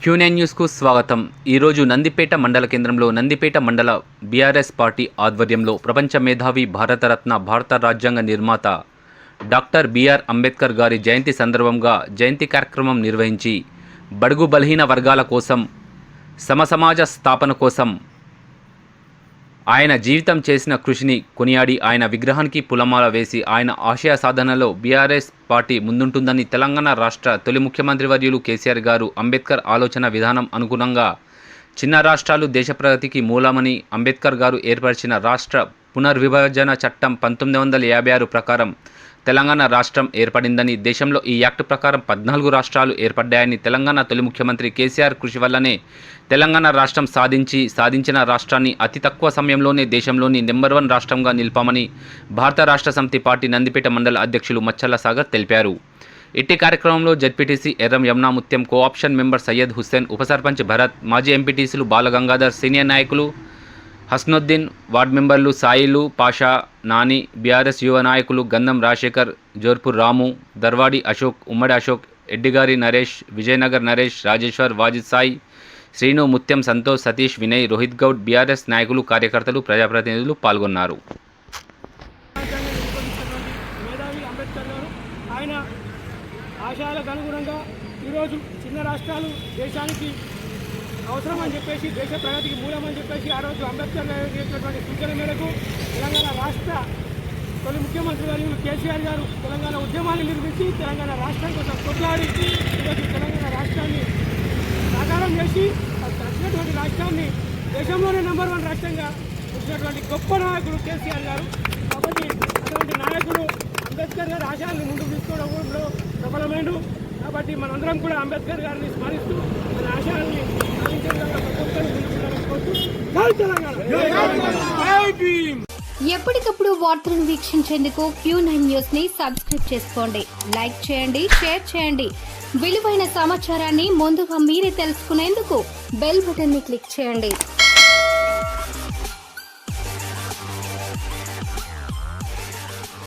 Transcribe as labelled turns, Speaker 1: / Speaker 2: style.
Speaker 1: Quinine న్యూస్కు స్వాగతం. ఈరోజు నందిపేట మండల కేంద్రంలో నందిపేట మండల బీఆర్ఎస్ పార్టీ ఆధ్వర్యంలో ప్రపంచ మేధావి, భారతరత్న, భారత రాజ్యాంగ నిర్మాత డాక్టర్ బిఆర్ అంబేద్కర్ గారి జయంతి సందర్భంగా జయంతి కార్యక్రమం నిర్వహించి బడుగు బలహీన వర్గాల కోసం, సమసమాజ స్థాపన కోసం ఆయన జీవితం చేసిన కృషిని కొనియాడి ఆయన విగ్రహానికి పూలమాల వేసి ఆయన ఆశయ సాధనలో బీఆర్ఎస్ పార్టీ ముందుంటుందని తెలంగాణ రాష్ట్ర తొలి ముఖ్యమంత్రి వర్యులు కేసీఆర్ గారు అంబేద్కర్ ఆలోచన విధానం అనుగుణంగా చిన్న రాష్ట్రాలు దేశ ప్రగతికి మూలమని అంబేద్కర్ గారు ఏర్పరిచిన రాష్ట్ర పునర్విభజన చట్టం 1956 ప్రకారం తెలంగాణ రాష్ట్రం ఏర్పడిందని, దేశంలో ఈ యాక్ట్ ప్రకారం 14 రాష్ట్రాలు ఏర్పడ్డాయని, తెలంగాణ తొలి ముఖ్యమంత్రి కేసీఆర్ కృషి వల్లనే తెలంగాణ రాష్ట్రం సాధించిన రాష్ట్రాన్ని అతి తక్కువ సమయంలోనే దేశంలోని నెంబర్ 1 రాష్ట్రంగా నిలిపామని భారత రాష్ట్ర సమితి పార్టీ నందిపేట మండల అధ్యక్షులు మచ్చల్ల సాగర్ తెలిపారు. ఇట్టి కార్యక్రమంలో జడ్పీటీసీ ఎర్రం యమునా ముత్యం, కోఆప్షన్ మెంబర్ సయ్యద్ హుస్సేన్, ఉప సర్పంచ్ భరత్, మాజీ ఎంపీటీసీలు బాలగంగాధర్, సీనియర్ నాయకులు హస్నుద్దీన్, వార్డు మెంబర్లు సాయిలు, పాషా, నాని, బీఆర్ఎస్ యువ నాయకులు గంధం రాజశేఖర్, జోర్పూర్ రాము, దర్వాడి అశోక్, ఉమ్మడి అశోక్, ఎడ్డిగారి నరేష్, విజయనగర్ నరేష్, రాజేశ్వర్, వాజిద్ సాయి, శ్రీను, ముత్యం, సంతోష్, సతీష్, వినయ్, రోహిత్ గౌడ్, బీఆర్ఎస్ నాయకులు, కార్యకర్తలు, ప్రజాప్రతినిధులు పాల్గొన్నారు.
Speaker 2: ఆయన ఆశయాలకు అనుగుణంగా ఈరోజు చిన్న రాష్ట్రాలు దేశానికి అవసరం అని చెప్పేసి, దేశ ప్రగతికి మూలం అని చెప్పేసి ఆ రోజు అంబేద్కర్ గారు చేసినటువంటి సూచన మేరకు తెలంగాణ రాష్ట్ర తొలి ముఖ్యమంత్రి వర్యులు కేసీఆర్ గారు తెలంగాణ ఉద్యమాన్ని నిర్మించి తెలంగాణ రాష్ట్రం కోసం కొట్లాడి ఈరోజు తెలంగాణ రాష్ట్రాన్ని సాకారం చేసి వచ్చినటువంటి రాష్ట్రాన్ని దేశంలోనే నెంబర్ 1 రాష్ట్రంగా వచ్చినటువంటి గొప్ప నాయకుడు కేసీఆర్ గారు. కాబట్టి అటువంటి నాయకుడు అంబేద్కర్ గారి ఆశయాన్ని ముందుకు తీసుకోవడంలో ప్రబలమైనడు. కాబట్టి మనందరం కూడా అంబేద్కర్ గారిని స్మరిస్తూ మన ఆశయాన్ని
Speaker 3: ఎప్పటికప్పుడు వార్తలను వీక్షించేందుకు Q9 న్యూస్ ని సబ్స్క్రైబ్ చేసుకోండి, లైక్ చేయండి, షేర్ చేయండి. విలువైన సమాచారాన్ని ముందుగా మీరే తెలుసుకునేందుకు బెల్ బటన్ ని క్లిక్ చేయండి.